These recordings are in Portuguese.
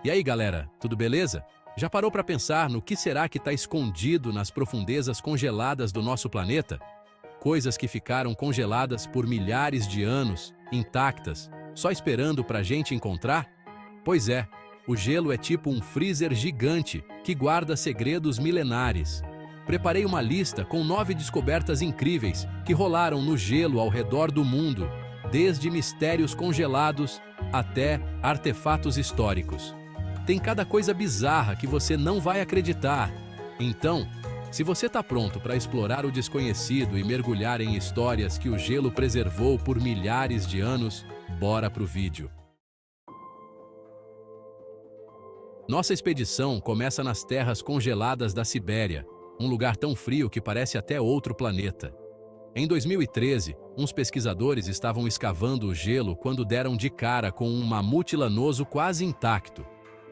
E aí, galera, tudo beleza? Já parou para pensar no que será que está escondido nas profundezas congeladas do nosso planeta? Coisas que ficaram congeladas por milhares de anos, intactas, só esperando para a gente encontrar? Pois é, o gelo é tipo um freezer gigante que guarda segredos milenares. Preparei uma lista com 9 descobertas incríveis que rolaram no gelo ao redor do mundo, desde mistérios congelados até artefatos históricos. Tem cada coisa bizarra que você não vai acreditar. Então, se você está pronto para explorar o desconhecido e mergulhar em histórias que o gelo preservou por milhares de anos, bora pro vídeo. Nossa expedição começa nas terras congeladas da Sibéria, um lugar tão frio que parece até outro planeta. Em 2013, uns pesquisadores estavam escavando o gelo quando deram de cara com um mamute lanoso quase intacto.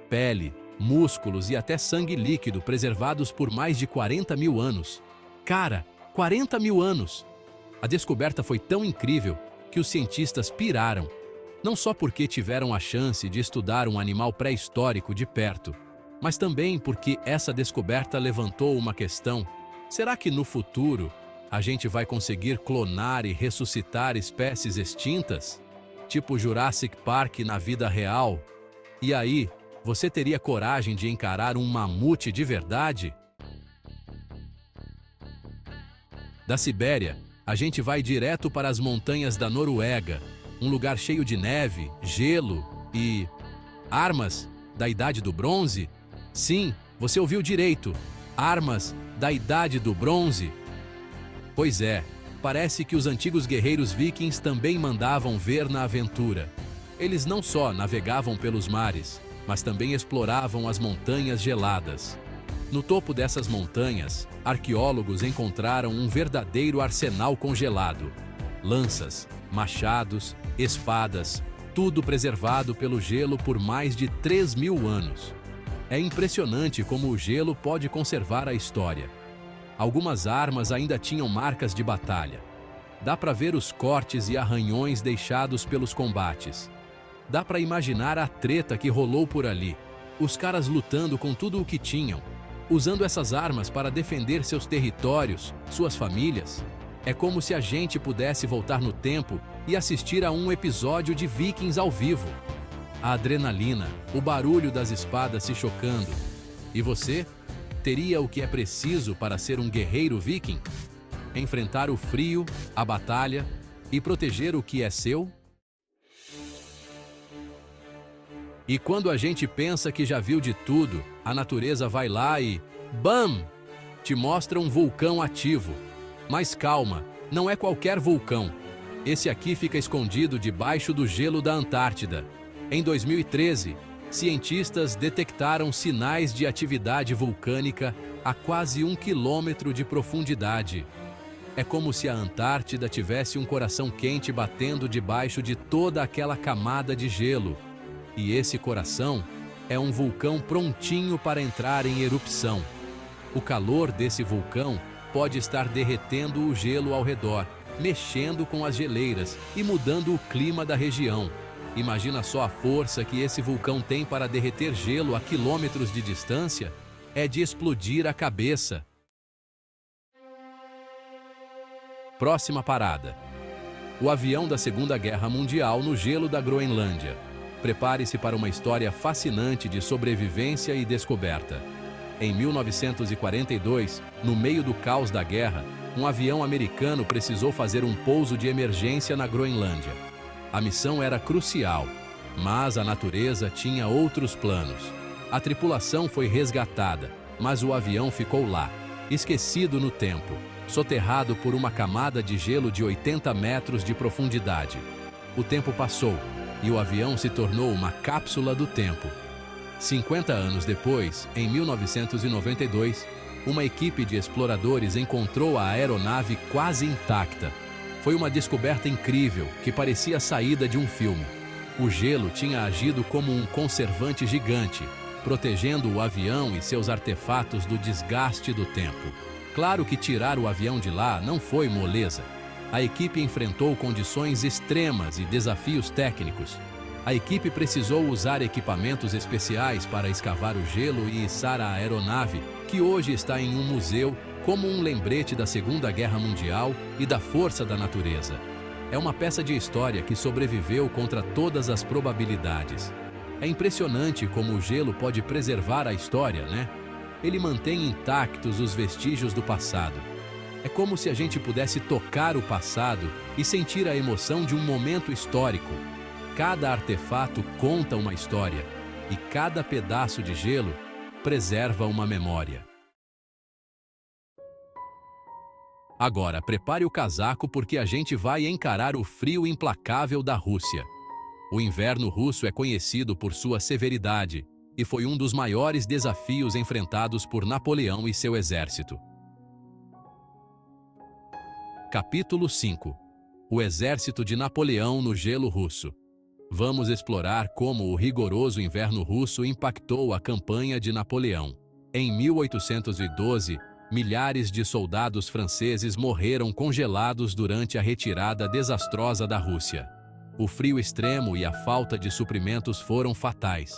Pele, músculos e até sangue líquido preservados por mais de 40 mil anos. Cara, 40 mil anos! A descoberta foi tão incrível que os cientistas piraram. Não só porque tiveram a chance de estudar um animal pré-histórico de perto, mas também porque essa descoberta levantou uma questão: será que no futuro a gente vai conseguir clonar e ressuscitar espécies extintas? Tipo Jurassic Park na vida real? E aí, você teria coragem de encarar um mamute de verdade? Da Sibéria, a gente vai direto para as montanhas da Noruega, um lugar cheio de neve, gelo e armas da Idade do Bronze? Sim, você ouviu direito, armas da Idade do Bronze. Pois é, parece que os antigos guerreiros vikings também mandavam ver na aventura. Eles não só navegavam pelos mares, mas também exploravam as montanhas geladas. No topo dessas montanhas, arqueólogos encontraram um verdadeiro arsenal congelado. Lanças, machados, espadas, tudo preservado pelo gelo por mais de 3.000 anos. É impressionante como o gelo pode conservar a história. Algumas armas ainda tinham marcas de batalha. Dá para ver os cortes e arranhões deixados pelos combates. Dá para imaginar a treta que rolou por ali. Os caras lutando com tudo o que tinham, usando essas armas para defender seus territórios, suas famílias. É como se a gente pudesse voltar no tempo e assistir a um episódio de Vikings ao vivo. A adrenalina, o barulho das espadas se chocando. E você? Teria o que é preciso para ser um guerreiro viking? Enfrentar o frio, a batalha e proteger o que é seu? E quando a gente pensa que já viu de tudo, a natureza vai lá e, BAM! Te mostra um vulcão ativo. Mas calma, não é qualquer vulcão. Esse aqui fica escondido debaixo do gelo da Antártida. Em 2013, cientistas detectaram sinais de atividade vulcânica a quase 1 quilômetro de profundidade. É como se a Antártida tivesse um coração quente batendo debaixo de toda aquela camada de gelo. E esse coração é um vulcão prontinho para entrar em erupção. O calor desse vulcão pode estar derretendo o gelo ao redor, mexendo com as geleiras e mudando o clima da região. Imagina só a força que esse vulcão tem para derreter gelo a quilômetros de distância? É de explodir a cabeça. Próxima parada: o avião da Segunda Guerra Mundial no gelo da Groenlândia. Prepare-se para uma história fascinante de sobrevivência e descoberta. Em 1942, no meio do caos da guerra, um avião americano precisou fazer um pouso de emergência na Groenlândia. A missão era crucial, mas a natureza tinha outros planos. A tripulação foi resgatada, mas o avião ficou lá, esquecido no tempo, soterrado por uma camada de gelo de 80 metros de profundidade. O tempo passou e o avião se tornou uma cápsula do tempo. 50 anos depois, em 1992, uma equipe de exploradores encontrou a aeronave quase intacta. Foi uma descoberta incrível que parecia saída de um filme. O gelo tinha agido como um conservante gigante, protegendo o avião e seus artefatos do desgaste do tempo. Claro que tirar o avião de lá não foi moleza. A equipe enfrentou condições extremas e desafios técnicos. A equipe precisou usar equipamentos especiais para escavar o gelo e içar a aeronave, que hoje está em um museu como um lembrete da Segunda Guerra Mundial e da força da natureza. É uma peça de história que sobreviveu contra todas as probabilidades. É impressionante como o gelo pode preservar a história, né? Ele mantém intactos os vestígios do passado. É como se a gente pudesse tocar o passado e sentir a emoção de um momento histórico. Cada artefato conta uma história e cada pedaço de gelo preserva uma memória. Agora, prepare o casaco porque a gente vai encarar o frio implacável da Rússia. O inverno russo é conhecido por sua severidade e foi um dos maiores desafios enfrentados por Napoleão e seu exército. Capítulo 5. O exército de Napoleão no gelo russo. Vamos explorar como o rigoroso inverno russo impactou a campanha de Napoleão. Em 1812, milhares de soldados franceses morreram congelados durante a retirada desastrosa da Rússia. O frio extremo e a falta de suprimentos foram fatais.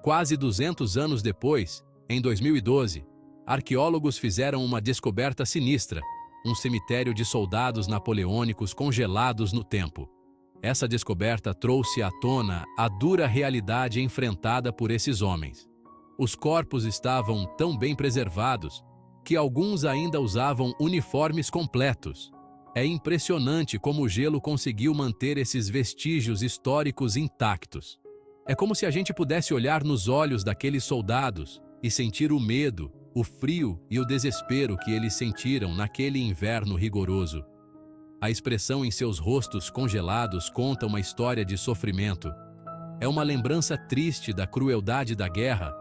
Quase 200 anos depois, em 2012, arqueólogos fizeram uma descoberta sinistra, um cemitério de soldados napoleônicos congelados no tempo. Essa descoberta trouxe à tona a dura realidade enfrentada por esses homens. Os corpos estavam tão bem preservados que alguns ainda usavam uniformes completos. É impressionante como o gelo conseguiu manter esses vestígios históricos intactos. É como se a gente pudesse olhar nos olhos daqueles soldados e sentir o medo, o frio e o desespero que eles sentiram naquele inverno rigoroso. A expressão em seus rostos congelados conta uma história de sofrimento. É uma lembrança triste da crueldade da guerra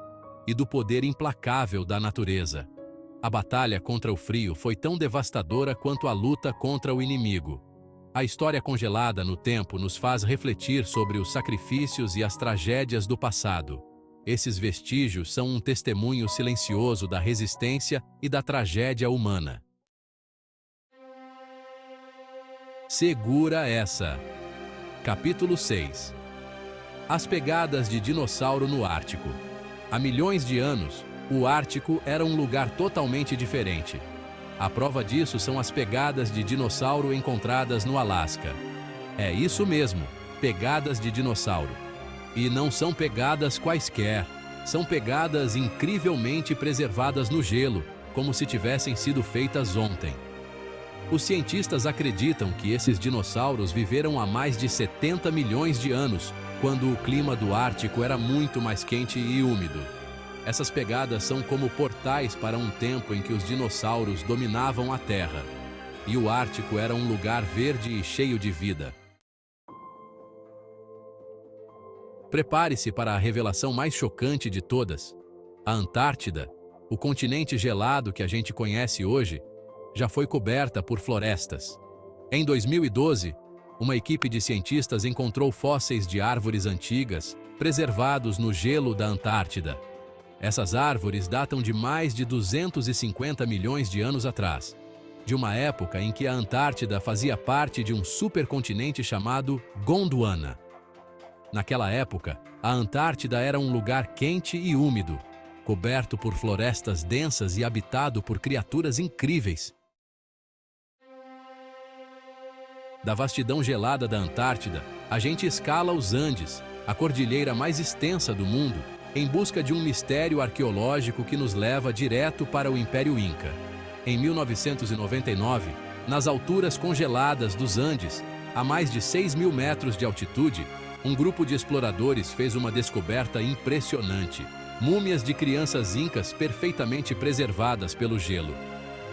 e do poder implacável da natureza. A batalha contra o frio foi tão devastadora quanto a luta contra o inimigo. A história congelada no tempo nos faz refletir sobre os sacrifícios e as tragédias do passado. Esses vestígios são um testemunho silencioso da resistência e da tragédia humana. Segura essa! Capítulo 6. As pegadas de dinossauro no Ártico. Há milhões de anos, o Ártico era um lugar totalmente diferente. A prova disso são as pegadas de dinossauro encontradas no Alasca. É isso mesmo, pegadas de dinossauro. E não são pegadas quaisquer, são pegadas incrivelmente preservadas no gelo, como se tivessem sido feitas ontem. Os cientistas acreditam que esses dinossauros viveram há mais de 70 milhões de anos, quando o clima do Ártico era muito mais quente e úmido. Essas pegadas são como portais para um tempo em que os dinossauros dominavam a Terra, e o Ártico era um lugar verde e cheio de vida. Prepare-se para a revelação mais chocante de todas. A Antártida, o continente gelado que a gente conhece hoje, já foi coberta por florestas. Em 2012, uma equipe de cientistas encontrou fósseis de árvores antigas, preservados no gelo da Antártida. Essas árvores datam de mais de 250 milhões de anos atrás, de uma época em que a Antártida fazia parte de um supercontinente chamado Gondwana. Naquela época, a Antártida era um lugar quente e úmido, coberto por florestas densas e habitado por criaturas incríveis. Da vastidão gelada da Antártida, a gente escala os Andes, a cordilheira mais extensa do mundo, em busca de um mistério arqueológico que nos leva direto para o Império Inca. Em 1999, nas alturas congeladas dos Andes, a mais de 6.000 metros de altitude, um grupo de exploradores fez uma descoberta impressionante: múmias de crianças incas perfeitamente preservadas pelo gelo.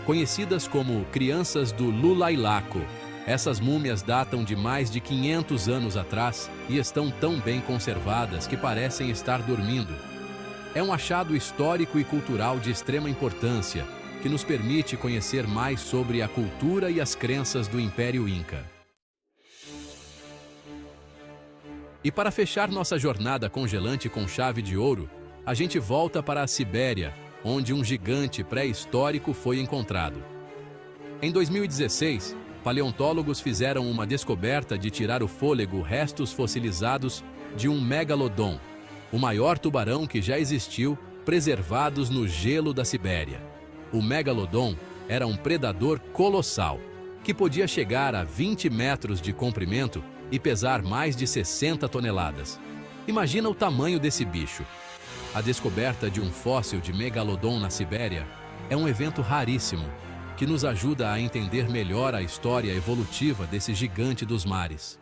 Conhecidas como crianças do Lulailaco, essas múmias datam de mais de 500 anos atrás e estão tão bem conservadas que parecem estar dormindo. É um achado histórico e cultural de extrema importância que nos permite conhecer mais sobre a cultura e as crenças do Império Inca. E para fechar nossa jornada congelante com chave de ouro, a gente volta para a Sibéria, onde um gigante pré-histórico foi encontrado. Em 2016, paleontólogos fizeram uma descoberta de tirar o fôlego restos fossilizados de um megalodon, o maior tubarão que já existiu, preservados no gelo da Sibéria. O megalodon era um predador colossal, que podia chegar a 20 metros de comprimento e pesar mais de 60 toneladas. Imagina o tamanho desse bicho. A descoberta de um fóssil de megalodon na Sibéria é um evento raríssimo, que nos ajuda a entender melhor a história evolutiva desse gigante dos mares.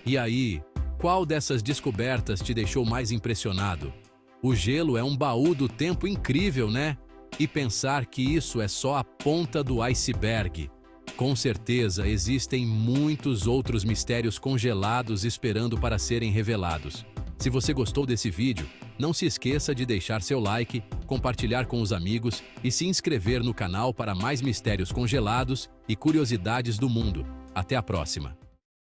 E aí, qual dessas descobertas te deixou mais impressionado? O gelo é um baú do tempo incrível, né? E pensar que isso é só a ponta do iceberg. Com certeza existem muitos outros mistérios congelados esperando para serem revelados. Se você gostou desse vídeo, não se esqueça de deixar seu like, compartilhar com os amigos e se inscrever no canal para mais mistérios congelados e curiosidades do mundo. Até a próxima!